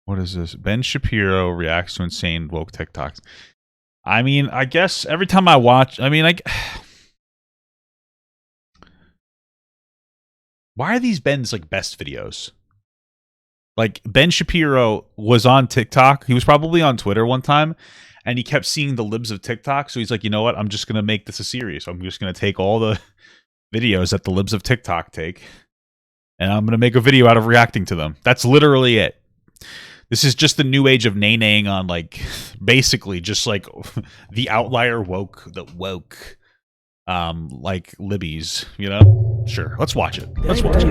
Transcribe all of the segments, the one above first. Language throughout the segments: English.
What is this? Ben Shapiro reacts to insane woke TikToks. I mean, I guess every time I watch, I mean, like, why are these Ben's like best videos? Like, Ben Shapiro was on TikTok. He was probably on Twitter one time, and he kept seeing the libs of TikTok. So he's like, you know what? I'm just going to make this a series. I'm just going to take all the videos that the libs of TikTok take, and I'm going to make a video out of reacting to them. That's literally it. This is just the new age of nay-naying on, like, basically just, like, the outlier woke, like, libbies, you know? Sure, let's watch it. Let's watch it.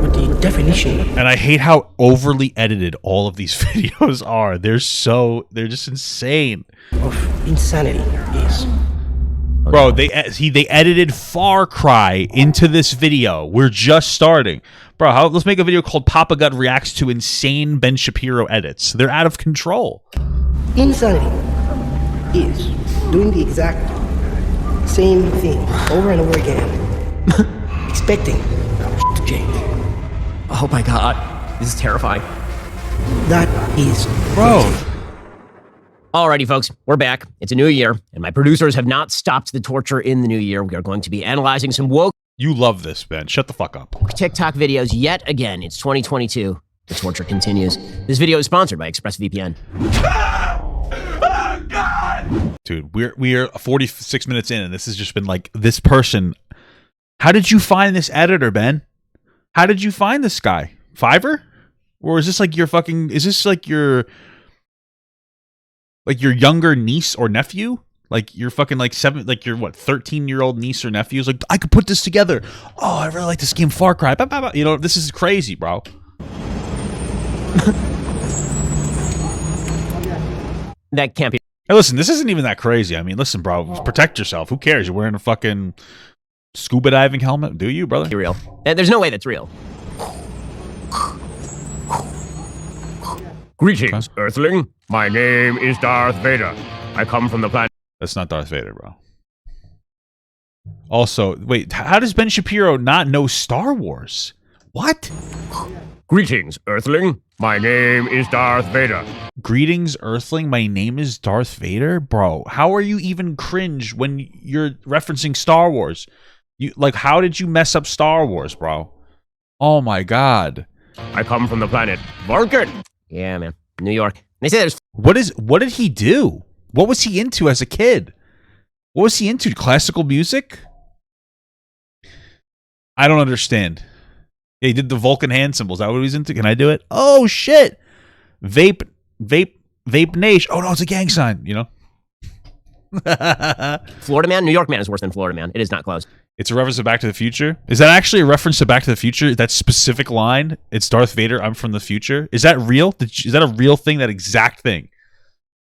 What the definition And I hate how overly edited all of these videos are. They're just insane. of insanity is. Bro, they edited Far Cry into this video. We're just starting. Bro, let's make a video called Papa Gut Reacts to Insane Ben Shapiro Edits. They're out of control. Insanity is doing the exact same thing over and over again, expecting to change. Oh my god, this is terrifying. That is Bro. crazy. Alrighty, folks, we're back. It's a new year, and my producers have not stopped the torture in the new year. We are going to be analyzing some woke You love this, Ben. Shut the fuck up. TikTok videos yet again. It's 2022. The torture continues. This video is sponsored by ExpressVPN. Dude, we're 46 minutes in, and this has just been like, this person. How did you find this editor, Ben? How did you find this guy? Fiverr? Or is this like your fucking, is this like your younger niece or nephew? Like your fucking like 13-year-old niece or nephew is like, I could put this together. Oh, I really like this game Far Cry. Bah, bah, bah. You know, this is crazy, bro. That can't be Hey, listen, this isn't even that crazy. I mean, listen, bro, protect yourself. Who cares? You're wearing a fucking scuba diving helmet. Do you, brother? real. There's no way that's real. Greetings, Earthling. My name is Darth Vader. I come from the planet. That's not Darth Vader, bro. Also, wait, how does Ben Shapiro not know Star Wars? What? Greetings, Earthling. My name is Darth Vader. Greetings, Earthling. My name is Darth Vader? Bro, how are you even cringe when you're referencing Star Wars? How did you mess up Star Wars, bro? Oh my god. I come from the planet Vulcan. Yeah, man. New York. They say there's What did he do? What was he into as a kid? What was he into? Classical music? I don't understand. Yeah, he did the Vulcan hand symbols. Is that what he was into? Can I do it? Oh shit! Vape nation. Oh no, it's a gang sign. You know. Florida Man. New York Man is worse than Florida Man. It is not close. It's a reference to Back to the Future. Is that actually a reference to Back to the Future? That specific line? It's Darth Vader. I'm from the future. Is that real? Is that a real thing? That exact thing?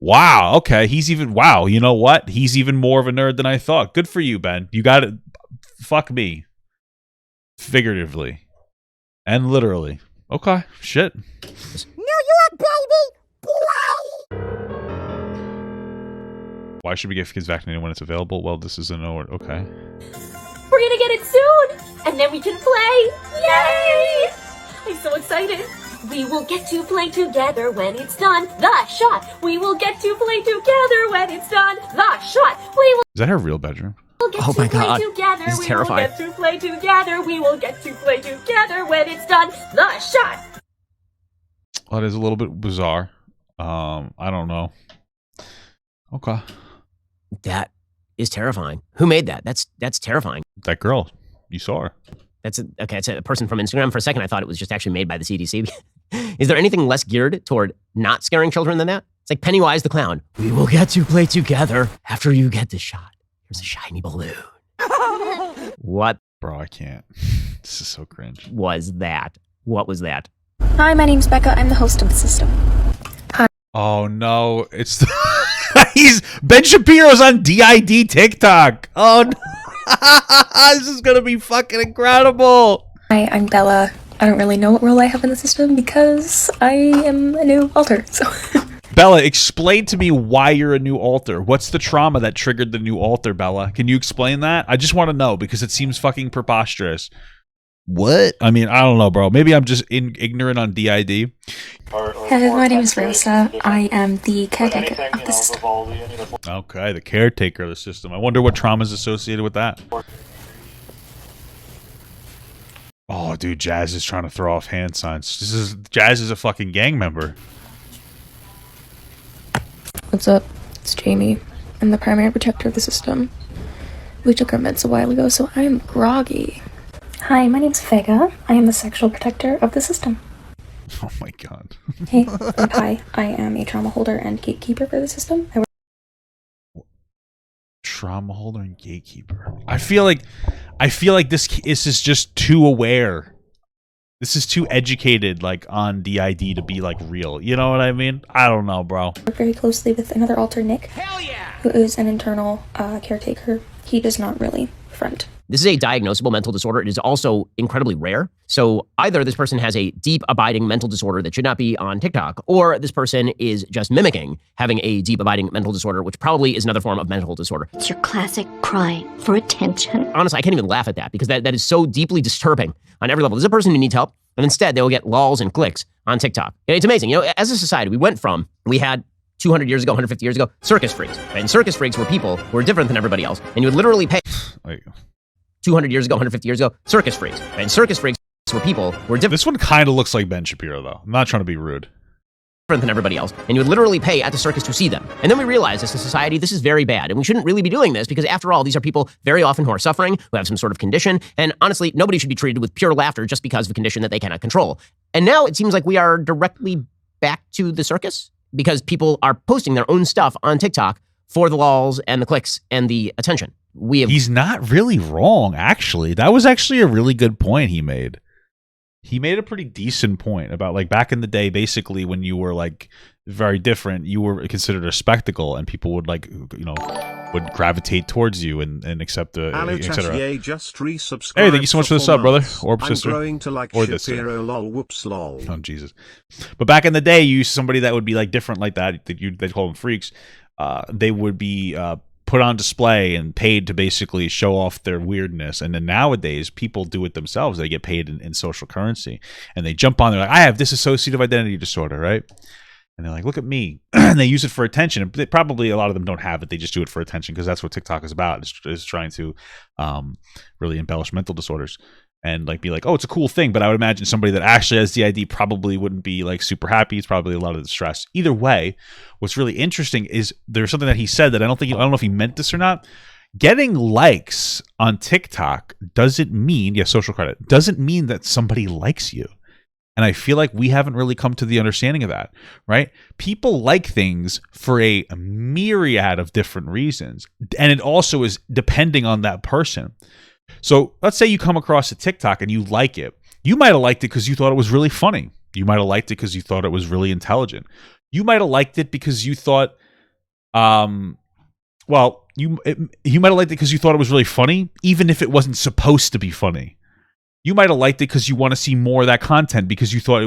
Wow. Okay. Wow. You know what? He's even more of a nerd than I thought. Good for you, Ben. You got it. Fuck me. Figuratively. And literally. Okay. Shit. New York, baby! Why should we get kids vaccinated when it's available? Well, this is an order. Okay. We're gonna get it soon! And then we can play! Yay! I'm so excited! We will get to play together when it's done. The shot! We will get to play together when it's done. The shot! We will Is that her real bedroom? get Oh to my play God. together. This is We terrifying. will get to play together. We will get to play together when it's done. The shot! Well, that is a little bit bizarre. I don't know. Okay. That is terrifying. Who made that? That's terrifying. That girl. You saw her. It's a person from Instagram. For a second, I thought it was just actually made by the CDC. Is there anything less geared toward not scaring children than that? It's like Pennywise the clown. We will get to play together after you get the shot. Here's a shiny balloon. What Bro, I can't. This is so cringe. was that? What was that? Hi, my name's Becca. I'm the host of the system. Oh no, it's he's Ben Shapiro's on DID TikTok. Oh no. This is gonna be fucking incredible. Hi, I'm Bella. I don't really know what role I have in the system because I am a new alter, so... Bella, explain to me why you're a new alter. What's the trauma that triggered the new alter, Bella? Can you explain that? I just want to know because it seems fucking preposterous. What? I mean, I don't know, bro. Maybe I'm just ignorant on DID. Hey, my name is Rosa. I am the caretaker of the system. Okay, the caretaker of the system. I wonder what trauma is associated with that. Oh, dude, Jazz is trying to throw off hand signs. Jazz is a fucking gang member. What's up? It's Jamie. I'm the primary protector of the system. We took our meds a while ago, so I am groggy. Hi, my name's Vega. I am the sexual protector of the system. Oh my god. Hey, and hi. I am a trauma holder and gatekeeper for the system. Trauma holder and gatekeeper. I feel like this is just too aware. This is too educated, like, on DID to be, like, real. You know what I mean? I don't know, bro. I work very closely with another alter, Nick, who is an internal caretaker. He does not really front. This is a diagnosable mental disorder. It is also incredibly rare. So either this person has a deep, abiding mental disorder that should not be on TikTok, or this person is just mimicking having a deep, abiding mental disorder, which probably is another form of mental disorder. It's your classic crying for attention. Honestly, I can't even laugh at that because that is so deeply disturbing on every level. There's a person who needs help, and instead they will get lols and clicks on TikTok. It's amazing. You know, as a society, we had 200 years ago, 150 years ago, circus freaks. Right? And circus freaks were people who were different than everybody else, and you would literally pay. 200 years ago, 150 years ago, circus freaks. Right? And circus freaks were people who were different. This one kind of looks like Ben Shapiro, though. I'm not trying to be rude. Than everybody else, and you would literally pay at the circus to see them. And then we realized as a society, this is very bad, and we shouldn't really be doing this because after all, these are people very often who are suffering, who have some sort of condition, and honestly, nobody should be treated with pure laughter just because of a condition that they cannot control. And now it seems like we are directly back to the circus because people are posting their own stuff on TikTok for the lols and the clicks and the attention. He's not really wrong, actually. That was actually a really good point he made. He made a pretty decent point about, like, back in the day, basically, when you were, like, very different, you were considered a spectacle, and people would, like, you know, would gravitate towards you and accept the, etc. Just resubscribe. Hey, thank you so much for the sub, brother. Orb sister. I'm growing to like or Shapiro, lol, whoops, lol. Oh, Jesus. But back in the day, you somebody that would be, like, different like that, they'd call them freaks, they would be put on display and paid to basically show off their weirdness. And then nowadays, people do it themselves. They get paid in social currency. And they jump on, they're like, I have dissociative identity disorder, right? And they're like, look at me. And they use it for attention. And probably a lot of them don't have it. They just do it for attention because that's what TikTok is about. It's trying to really embellish mental disorders. And like be like, oh, it's a cool thing. But I would imagine somebody that actually has DID probably wouldn't be like super happy. It's probably a lot of the stress. Either way, what's really interesting is there's something that he said that I don't know if he meant this or not. Getting likes on TikTok doesn't mean, social credit, doesn't mean that somebody likes you. And I feel like we haven't really come to the understanding of that, right? People like things for a myriad of different reasons. And it also is depending on that person. So let's say you come across a TikTok and you like it. You might have liked it because you thought it was really funny. You might have liked it because you thought it was really intelligent. You might have liked it because you thought, you might have liked it because you thought it was really funny, even if it wasn't supposed to be funny. You might have liked it because you want to see more of that content because you thought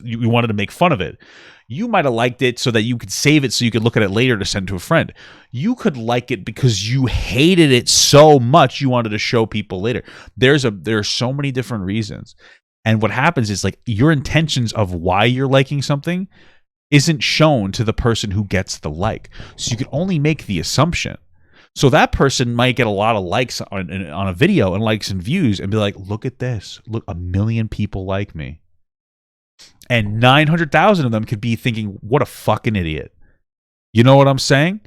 you wanted to make fun of it. You might have liked it so that you could save it so you could look at it later to send to a friend. You could like it because you hated it so much you wanted to show people later. There are so many different reasons. And what happens is, like, your intentions of why you're liking something isn't shown to the person who gets the like. So you can only make the assumption. So that person might get a lot of likes on a video and likes and views and be like, look at this. Look, 1 million people like me. And 900,000 of them could be thinking, what a fucking idiot. You know what I'm saying?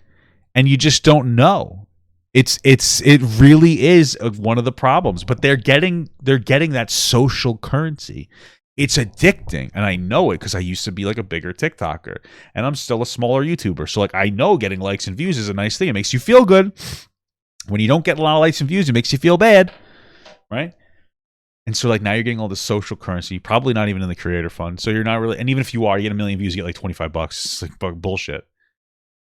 And you just don't know. It really is one of the problems. But they're getting that social currency. It's addicting, and I know it because I used to be like a bigger TikToker, and I'm still a smaller YouTuber. So like I know getting likes and views is a nice thing. It makes you feel good. When you don't get a lot of likes and views, it makes you feel bad, right? And so like now you're getting all this social currency, probably not even in the creator fund. So you're not really, and even if you are, you get 1 million views, you get like $25. It's like bullshit.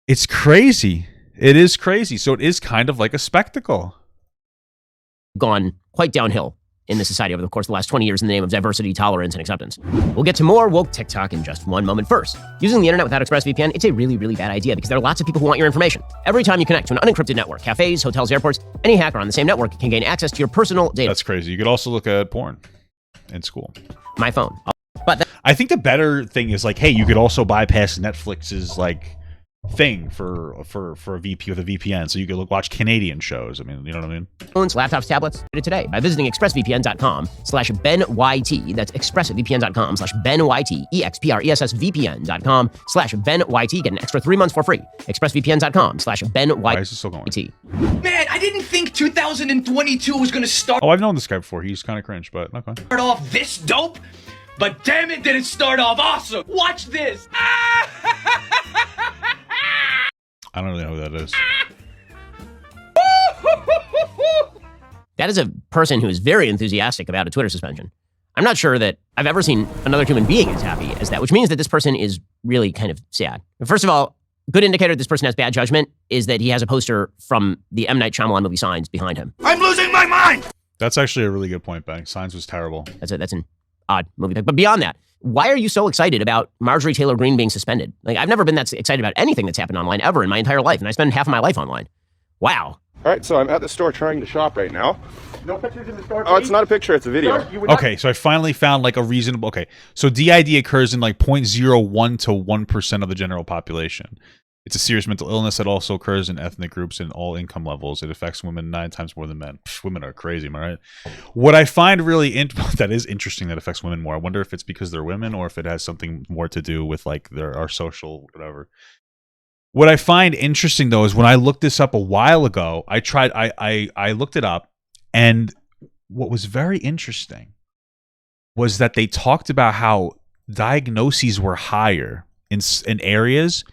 It's crazy. It is crazy. So it is kind of like a spectacle. Gone quite downhill in the society over the course of the last 20 years in the name of diversity, tolerance, and acceptance. We'll get to more woke TikTok in just one moment. First, using the internet without ExpressVPN, it's a really, really bad idea because there are lots of people who want your information. Every time you connect to an unencrypted network, cafes, hotels, airports, any hacker on the same network can gain access to your personal data. That's crazy. You could also look at porn. in school. My phone. But I think the better thing is like, hey, you could also bypass Netflix's like thing for a VP with a VPN, so you could watch Canadian shows. I mean, you know what I mean? phones, laptops, tablets, today by visiting expressvpn.com/BenYT. That's expressvpn.com/BenYT. expressvpn.com/BenYT. Get an extra 3 months for free. expressvpn.com/BenYT. Why is this still going? Man, I didn't think 2022 was gonna start Oh, I've known this guy before. He's kind of cringe, but okay. off this dope, but damn it, did it start off awesome. Watch this. I don't really know who that is. That is a person who is very enthusiastic about a Twitter suspension. I'm not sure that I've ever seen another human being as happy as that, which means that this person is really kind of sad. First of all, good indicator this person has bad judgment is that he has a poster from the M. Night Shyamalan movie Signs behind him. I'm losing my mind. That's actually a really good point, Bang. Signs was terrible. That's an odd movie. But beyond that, why are you so excited about Marjorie Taylor Greene being suspended? Like, I've never been that excited about anything that's happened online ever in my entire life, and I spend half of my life online. Wow. All right, so I'm at the store trying to shop right now. No pictures in the store, Oh, it's not a picture, it's a video. Okay, so I finally found like a reasonable. Okay, so DID occurs in like 0.01 to 1% of the general population. It's a serious mental illness that also occurs in ethnic groups in all income levels. It affects women 9 times more than men. Psh, women are crazy, am I right? What I find really that is interesting that affects women more. I wonder if it's because they're women or if it has something more to do with like our social whatever. What I find interesting though is when I looked this up a while ago, I looked it up, and what was very interesting was that they talked about how diagnoses were higher in areas.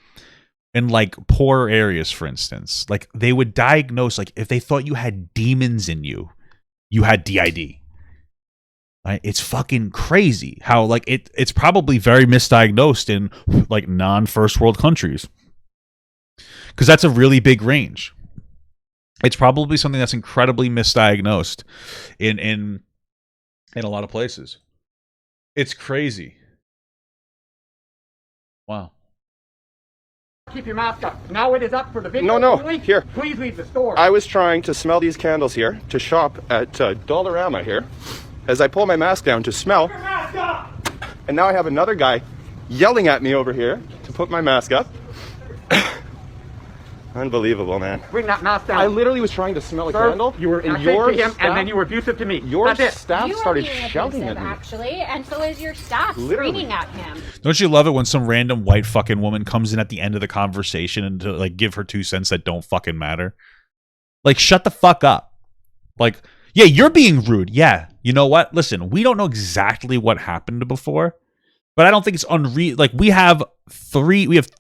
In like poor areas, for instance, like they would diagnose, like if they thought you had demons in you, you had DID. Right? It's fucking crazy how like it's probably very misdiagnosed in like non-first world countries, because that's a really big range. It's probably something that's incredibly misdiagnosed in a lot of places. It's crazy. Wow. Keep your mask up. Now it is up for the video. No, only. here. Please leave the store. I was trying to smell these candles here, to shop at Dollarama here, as I pull my mask down to smell. Put your mask up. And now I have another guy yelling at me over here to put my mask up. Unbelievable, man. Bring that mask down. I literally was trying to smell a Sir, candle, you were and inaccurate your to him, staff, and then you were abusive to me. your That's it. staff You are started being shouting at abusive, me. actually, and so is your staff Literally. screaming at him. Don't you love it when some random white fucking woman comes in at the end of the conversation and to like give her 2 cents that don't fucking matter? Like, shut the fuck up. Like, yeah, you're being rude. Yeah, you know what? Listen, we don't know exactly what happened before, but I don't think it's unreal. Like, we have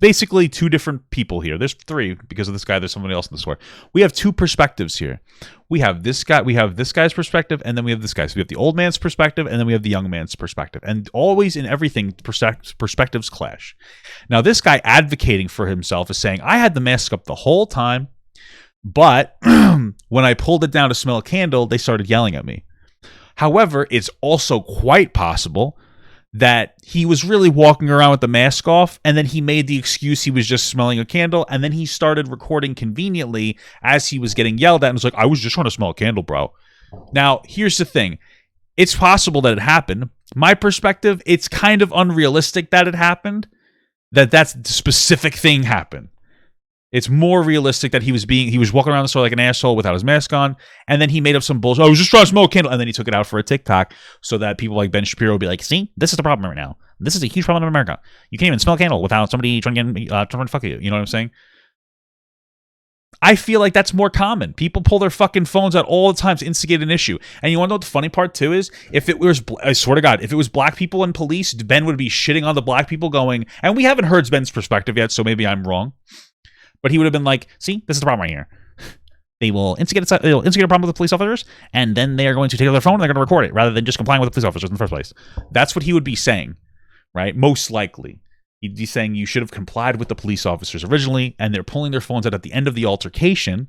basically 2 different people here. There's 3 because of this guy. There's somebody else in the store. We have 2 perspectives here. We have this guy. We have this guy's perspective, and then we have this guy. So we have the old man's perspective, and then we have the young man's perspective. And always in everything, perspectives clash. Now, this guy advocating for himself is saying, I had the mask up the whole time, but when I pulled it down to smell a candle, they started yelling at me. However, it's also quite possible that he was really walking around with the mask off, and then he made the excuse he was just smelling a candle, and then he started recording conveniently as he was getting yelled at and was like, I was just trying to smell a candle, bro. Now, here's the thing. It's possible that it happened. My perspective, it's kind of unrealistic that it happened, that specific thing happened. It's more realistic that he was walking around the store like an asshole without his mask on, and then he made up some bullshit. I was just trying to smoke a candle, and then he took it out for a TikTok so that people like Ben Shapiro would be like, see, this is the problem right now. This is a huge problem in America. You can't even smell a candle without somebody trying to fuck you. You know what I'm saying? I feel like that's more common. People pull their fucking phones out all the time to instigate an issue. And you want to know what the funny part too is? If it was, I swear to God, if it was black people and police, Ben would be shitting on the black people going, and we haven't heard Ben's perspective yet, so maybe I'm wrong. But he would have been like, see, this is the problem right here. They will instigate a problem with the police officers, and then they are going to take their phone and they're going to record it rather than just complying with the police officers in the first place. That's what he would be saying, right? Most likely. He'd be saying you should have complied with the police officers originally, and they're pulling their phones out at the end of the altercation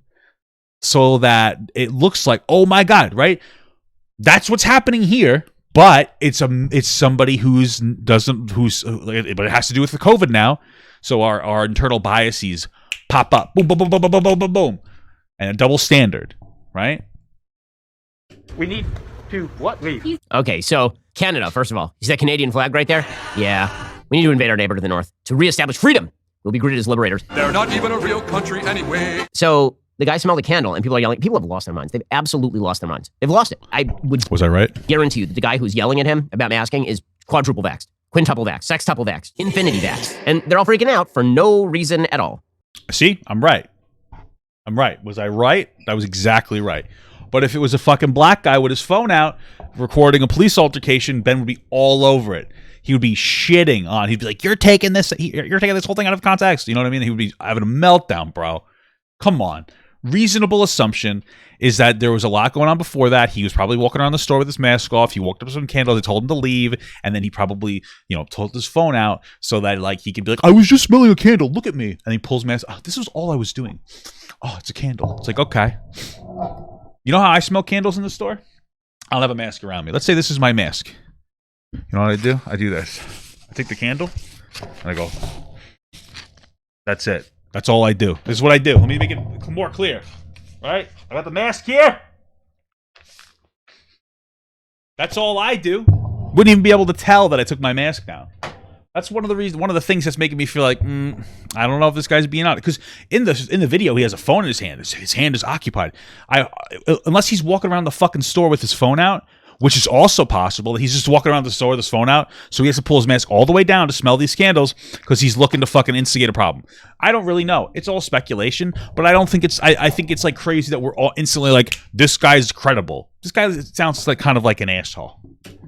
so that it looks like, oh my God, right? That's what's happening here. But it's somebody but it has to do with the COVID now. So our internal biases pop up, boom, boom, boom, boom, boom, boom, boom, boom, boom, and a double standard, right? We need to what leave? Okay, so Canada, first of all. You see that Canadian flag right there? Yeah. We need to invade our neighbor to the north to reestablish freedom. We'll be greeted as liberators. They're not even a real country anyway. So the guy smelled a candle and people are yelling. People have lost their minds. They've absolutely lost their minds. They've lost it. Was I right? Guarantee you that the guy who's yelling at him about masking is quadruple vaxxed, quintuple vaxxed, sextuple vaxxed, infinity vaxxed. And they're all freaking out for no reason at all. See, I'm right. I'm right. Was I right? I was exactly right. But if it was a fucking black guy with his phone out recording a police altercation, Ben would be all over it. He would be shitting on. He'd be like, "You're taking this whole thing out of context." You know what I mean? He would be having a meltdown, bro. Come on. Reasonable assumption is that there was a lot going on before that. He was probably walking around the store with his mask off. He walked up with some candles. They told him to leave, and then he probably, told his phone out so that like he could be like, "I was just smelling a candle. Look at me." And he pulls mask. Oh, this was all I was doing. Oh, it's a candle. It's like, okay. You know how I smell candles in the store? I'll have a mask around me. Let's say this is my mask. You know what I do? I do this. I take the candle and I go. That's it. That's all I do. This is what I do. Let me make it more clear. All right? I got the mask here. That's all I do. Wouldn't even be able to tell that I took my mask down. That's one of the things that's making me feel like, I don't know if this guy's being honest. Because in the video, he has a phone in his hand. His hand is occupied. Unless he's walking around the fucking store with his phone out, which is also possible that he's just walking around the store with his phone out, so he has to pull his mask all the way down to smell these candles because he's looking to fucking instigate a problem. I don't really know. It's all speculation, but I don't think it's. I think it's like crazy that we're all instantly like, this guy's credible. This guy sounds like kind of like an asshole.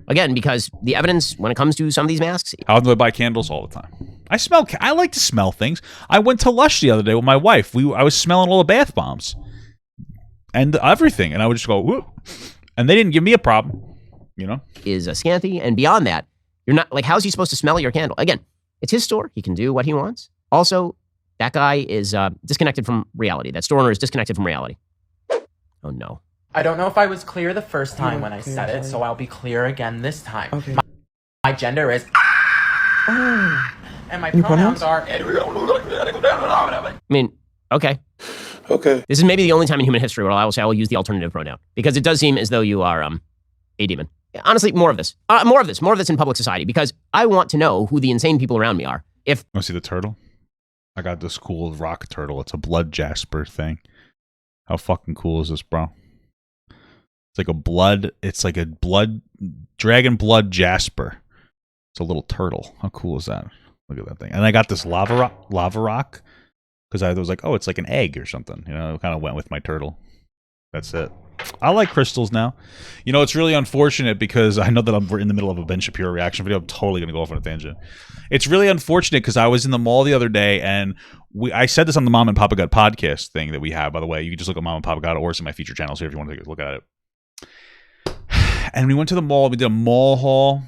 Again, because the evidence when it comes to some of these masks. How do I buy candles all the time? I like to smell things. I went to Lush the other day with my wife. I was smelling all the bath bombs and everything, and I would just go, whoop. And they didn't give me a problem, Is a scanty, and beyond that, you're not like, how's he supposed to smell your candle? Again, it's his store. He can do what he wants. Also, that guy is disconnected from reality. That store owner is disconnected from reality. Oh no. I don't know if I was clear the first time when I said it, so I'll be clear again this time. Okay. My gender is and my pronouns are. I mean, okay. Okay. This is maybe the only time in human history where I will say I will use the alternative pronoun, because it does seem as though you are a demon. Honestly, more of this in public society, because I want to know who the insane people around me are. If want to see the turtle? I got this cool rock turtle. It's a blood jasper thing. How fucking cool is this, bro? It's like a dragon blood jasper. It's a little turtle. How cool is that? Look at that thing. And I got this lava rock. Because I was like, oh, it's like an egg or something. It kind of went with my turtle. That's it. I like crystals now. It's really unfortunate because I know that we're in the middle of a Ben Shapiro reaction video. I'm totally going to go off on a tangent. It's really unfortunate because I was in the mall the other day, and I said this on the Mom and Papa God podcast thing that we have, by the way. You can just look at Mom and Papa God, or it's in my feature channels here if you want to take a look at it. And we went to the mall. We did a mall haul.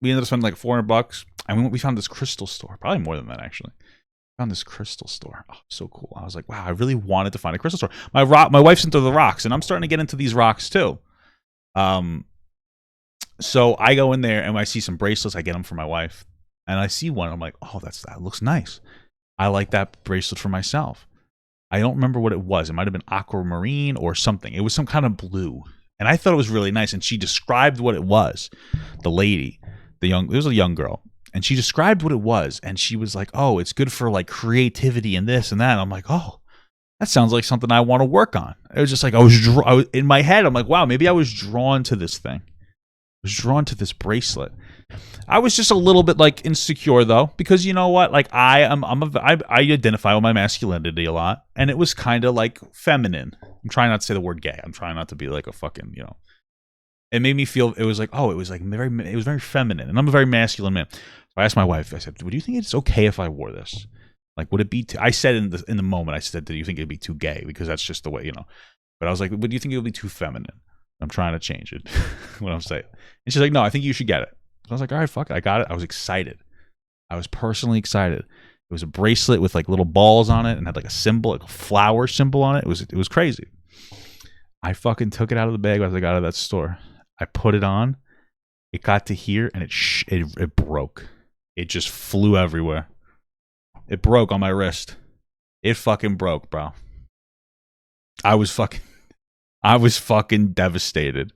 We ended up spending like $400. And we found this crystal store. Probably more than that, actually. Found this crystal store. Oh, so cool. I was like, wow, I really wanted to find a crystal store. My wife's into the rocks, and I'm starting to get into these rocks too. So I go in there and I see some bracelets. I get them for my wife, and I see one. I'm like, oh, that looks nice. I like that bracelet for myself. I don't remember what it was. It might have been aquamarine or something. It was some kind of blue, and I thought it was really nice. And she described what it was. The lady, it was a young girl. And she described what it was, and she was like, oh, it's good for like creativity and this and that. And I'm like, oh, that sounds like something I want to work on. It was just like, I was in my head, I'm like, wow, maybe I was drawn to this thing. I was drawn to this bracelet. I was just a little bit like insecure though, because you know what? Like I identify with my masculinity a lot, and it was kind of like feminine. I'm trying not to say the word gay. I'm trying not to be like a fucking, It made me feel, it was like, oh, it was very feminine, and I'm a very masculine man. So I asked my wife, I said, would you think it's okay if I wore this? Like, would it be, I said in the moment, I said, do you think it'd be too gay? Because that's just the way, But I was like, would you think it would be too feminine? I'm trying to change it, what I'm saying. And she's like, no, I think you should get it. So I was like, all right, fuck it, I got it. I was excited. I was personally excited. It was a bracelet with like little balls on it and had like a symbol, like a flower symbol on it. It was crazy. I fucking took it out of the bag as I got out of that store. I put it on. It got to here, and it broke. It just flew everywhere. It broke on my wrist. It fucking broke, bro. I was fucking devastated.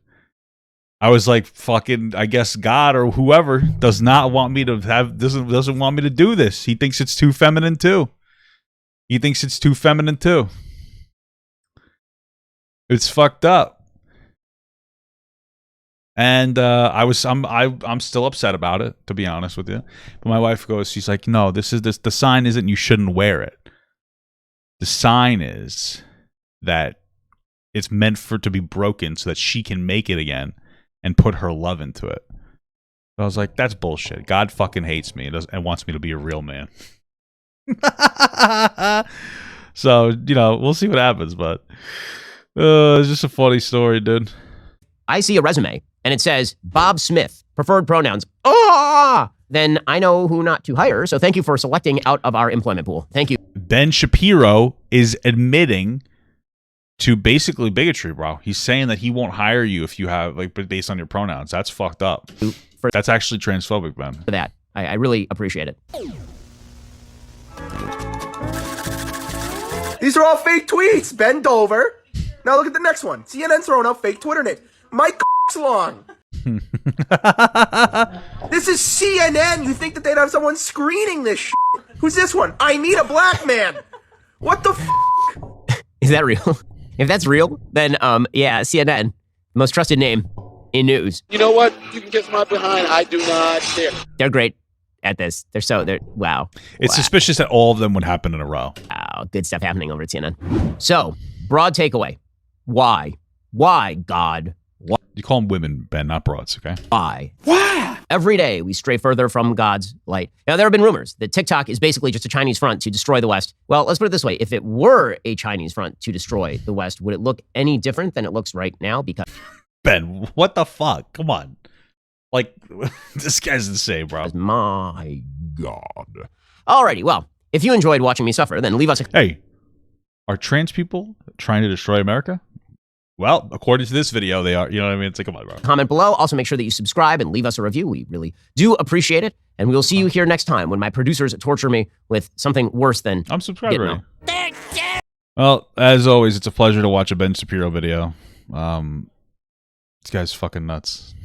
I was like, fucking, I guess God or whoever does not want me to have, doesn't want me to do this. He thinks it's too feminine too. It's fucked up. And I'm still upset about it, to be honest with you. But my wife goes, she's like, no, the sign isn't you shouldn't wear it. The sign is that it's meant for it to be broken so that she can make it again and put her love into it. I was like, that's bullshit. God fucking hates me and wants me to be a real man. So, we'll see what happens, but it's just a funny story, dude. I see a resume and it says Bob Smith, preferred pronouns. Then I know who not to hire. So thank you for selecting out of our employment pool. Thank you. Ben Shapiro is admitting to basically bigotry, bro. He's saying that he won't hire you if you have, based on your pronouns. That's fucked up. That's actually transphobic, Ben. For that, I really appreciate it. These are all fake tweets. Bend over. Now look at the next one. CNN's throwing out fake Twitter name. Mike long. This is CNN. You think that they'd have someone screening this shit? Who's this one? I need a black man. What the f? Is that real? If that's real, then yeah, CNN, most trusted name in news. You know what? You can kiss my behind. I do not care. They're great at this. Wow. It's suspicious that all of them would happen in a row. Wow, good stuff happening over at CNN. So, broad takeaway. Why? Why, God? Why? You call them women, Ben, not broads, okay? Why? Every day we stray further from God's light. Now, there have been rumors that TikTok is basically just a Chinese front to destroy the West. Well, let's put it this way. If it were a Chinese front to destroy the West, would it look any different than it looks right now? Because Ben, what the fuck? Come on. This guy's insane, bro. My God. Alrighty, well, if you enjoyed watching me suffer, then leave us a... Hey, are trans people trying to destroy America? Well, according to this video, they are. You know what I mean? It's like, come on, bro. Comment below. Also, make sure that you subscribe and leave us a review. We really do appreciate it. And we will see you here next time when my producers torture me with something worse than... I'm subscribed already. Well, as always, it's a pleasure to watch a Ben Shapiro video. This guy's fucking nuts.